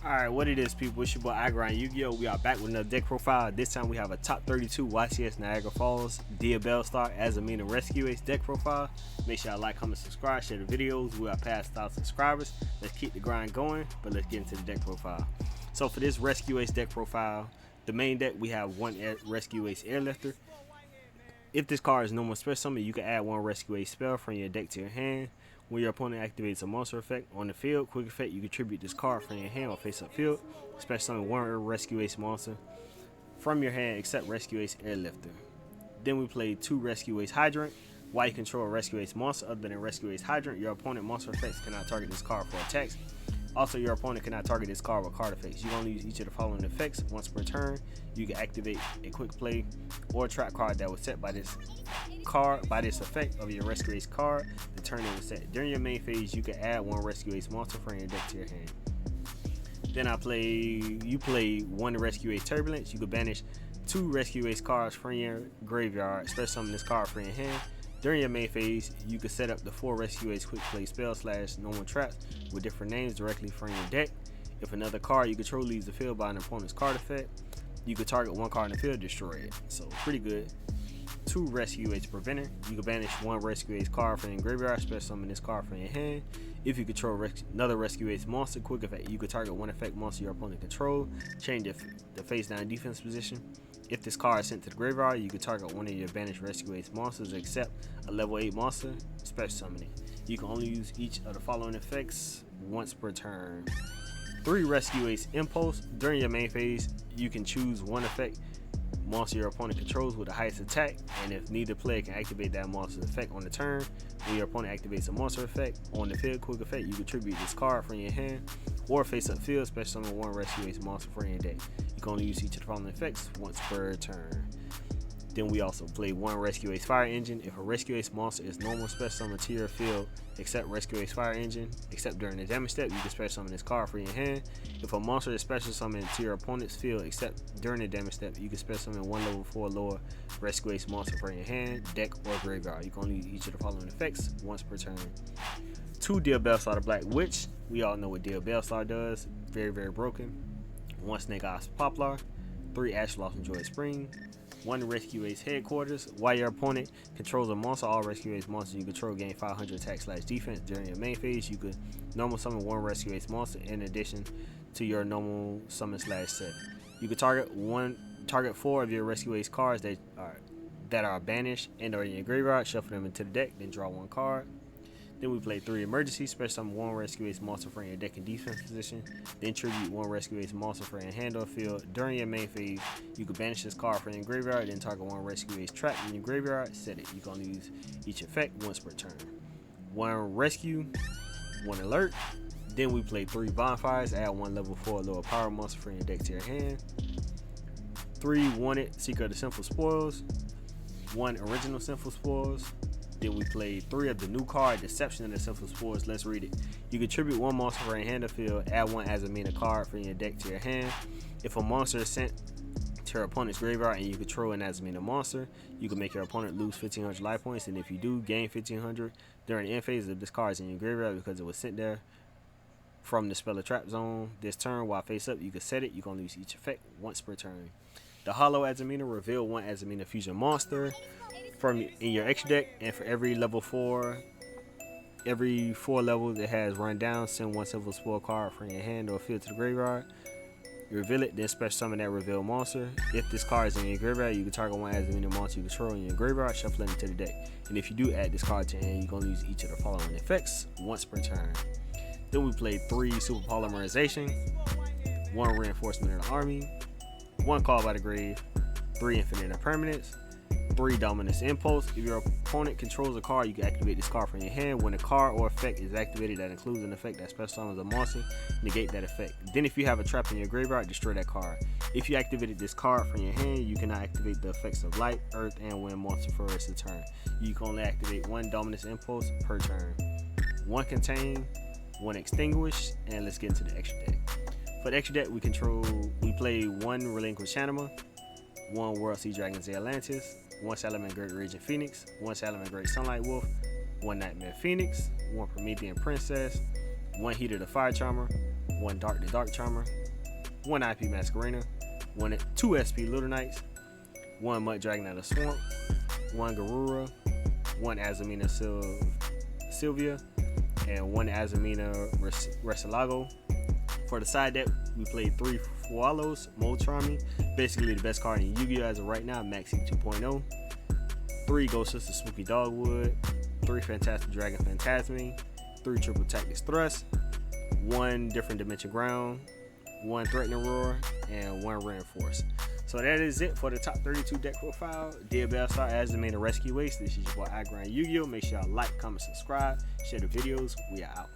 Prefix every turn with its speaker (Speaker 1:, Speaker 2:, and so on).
Speaker 1: Alright, what it is, people? It's your boy Agra and Yu-Gi-Oh! We are back with another deck profile. This time we have a top 32 Ycs Niagra Falls, Bellstar, Azamina Rescue Ace deck profile. Make sure y'all like, comment, subscribe, share the videos. We are past 1,000 subscribers. Let's keep the grind going, but let's get into the deck profile. So for this Rescue Ace deck profile, the main deck, we have one Rescue Ace Airlifter. If this card is no more special summon, you can add one Rescue Ace spell from your deck to your hand. When your opponent activates a monster effect on the field, quick effect, you contribute this card from your hand or face up field. Special summon one Rescue Ace monster from your hand except Rescue Ace Airlifter. Then we play two Rescue Ace Hydrant. While you control a Rescue Ace monster other than Rescue Ace Hydrant, your opponent monster effects cannot target this card for attacks. Also, your opponent cannot target this card with card effects. You can only use each of the following effects once per turn. You can activate a quick play or trap card that was set by this effect of your Rescue Ace card the turn it was set. During your main phase, you can add one Rescue Ace monster from your deck to your hand. Then you play one Rescue Ace Turbulence. You can banish two Rescue Ace cards from your graveyard, special summon this card from your hand. During your main phase, you can set up the 4 Rescue Ace quick play spell / normal traps with different names directly from your deck. If another card you control leaves the field by an opponent's card effect, you can target one card in the field, destroy it. So pretty good. 2 Rescue Ace Preventer. You can banish one Rescue Ace card from your graveyard, special summon this card from your hand. If you control another Rescue Ace monster, quick effect, you can target one effect monster your opponent control, change the face down defense position. If this card is sent to the graveyard, you can target one of your banished Rescue Ace monsters except a level 8 monster, special summoning. You can only use each of the following effects once per turn. 3 Rescue Ace Impulse. During your main phase, you can choose one effect monster your opponent controls with the highest attack, and if neither player can activate that monster's effect on the turn, when your opponent activates a monster effect on the field, quick effect, you contribute this card from your hand or face up field, special summon one Rescue Ace monster from your deck. You can only use each of the following effects once per turn. Then we also play one Rescue Ace Fire Engine. If a Rescue Ace monster is normal, special summon to your field except Rescue Ace Fire Engine, except during the damage step, you can special summon this card from your hand. If a monster is special summoned to your opponent's field except during the damage step, you can special summon one level 4 lower Rescue Ace monster from your hand, deck, or graveyard. You can only use each of the following effects once per turn. 2 Bellstar the Black Witch. We all know what Bellstar does. Very, very broken. 1 Snake Eyes Poplar. 3 Ash Blossom Joy Spring. 1 Rescue Ace Headquarters. While your opponent controls a monster, all Rescue Ace monsters you control gain 500 attack / defense. During your main phase, you could normal summon 1 Rescue Ace monster in addition to your normal summon / set. You could target 4 of your Rescue Ace cards that are banished and are in your graveyard, shuffle them into the deck, then draw 1 card. Then we play 3 Emergency, special summon 1 Rescue Ace monster from your deck in defense position. Then tribute 1 Rescue Ace monster from your hand or field. During your main phase, you can banish this card from your graveyard, then target 1 Rescue Ace trap in your graveyard, set it. You can only use each effect once per turn. 1 Rescue, 1 Alert. Then we play 3 Bonfires, add 1 level 4 lower power monster from your deck to your hand. 3 Wanted, Seeker of the Sinful Spoils. 1 Original Sinful Spoils. Then we played 3 of the new card, Deception of the Sinful Spoils. Let's read it. You contribute 1 monster from your hand or field, add 1 Azamina card from your deck to your hand. If a monster is sent to your opponent's graveyard and you control an Azamina monster, you can make your opponent lose 1500 life points, and if you do, gain 1500 during the end phase if this card is in your graveyard because it was sent there from the spell or trap zone. This turn, while face up, you can set it. You can only use each effect once per turn. The Hollow Azamina. Reveal 1 Azamina fusion monster from in your extra deck, and for every 4 levels it has run down, send 1 Sinful Spoil card from your hand or field to the graveyard. You reveal it, then special summon that reveal monster. If this card is in your graveyard, you can target 1 Azamina monster you control in your graveyard, shuffle it into the deck. And if you do add this card to your hand, you can only use each of the following effects once per turn. Then we played 3 Super Polymerization, 1 Reinforcement of the Army, 1 Call by the Grave, 3 Infinite Impermanence, 3 Dominance Impulse. If your opponent controls a card, you can activate this card from your hand. When a card or effect is activated that includes an effect that special summons a monster, negate that effect. Then if you have a trap in your graveyard, destroy that card. If you activated this card from your hand, you cannot activate the effects of Light, Earth, and Wind monster for the rest of the turn. You can only activate 1 Dominance Impulse per turn. 1 Contain, 1 Extinguish, and let's get into the extra deck. For the extra deck, we play 1 Relinquished Anima, 1 World Sea Dragon Atlantis, 1 Salamander Great Raging Phoenix, 1 Salamander Great Sunlight Wolf, 1 Nightmare Phoenix, 1 Promethean Princess, 1 Heater the Fire Charmer, 1 Dark the Dark Charmer, 1 IP Masquerena, 2 SP Little Knights, 1 Mud Dragon out of Swamp, 1 Garura, 1 Azamina Sylvia, and 1 Azamina Resalago. For the side deck, we played 3 Fualos, Moltrami, basically the best card in Yu-Gi-Oh! As of right now, Maxi 2.0, 3 Ghost Sister Spooky Dogwood, 3 Fantastic Dragon Phantasme, 3 Triple Tactics Thrust, 1 Different Dimension Ground, 1 Threatening Roar, and 1 Reinforce. So that is it for the top 32 deck profile. Dear Bellstar, Azamina Rescue Ace. This is your boy YGrind Yu-Gi-Oh! Make sure y'all like, comment, subscribe, share the videos. We are out.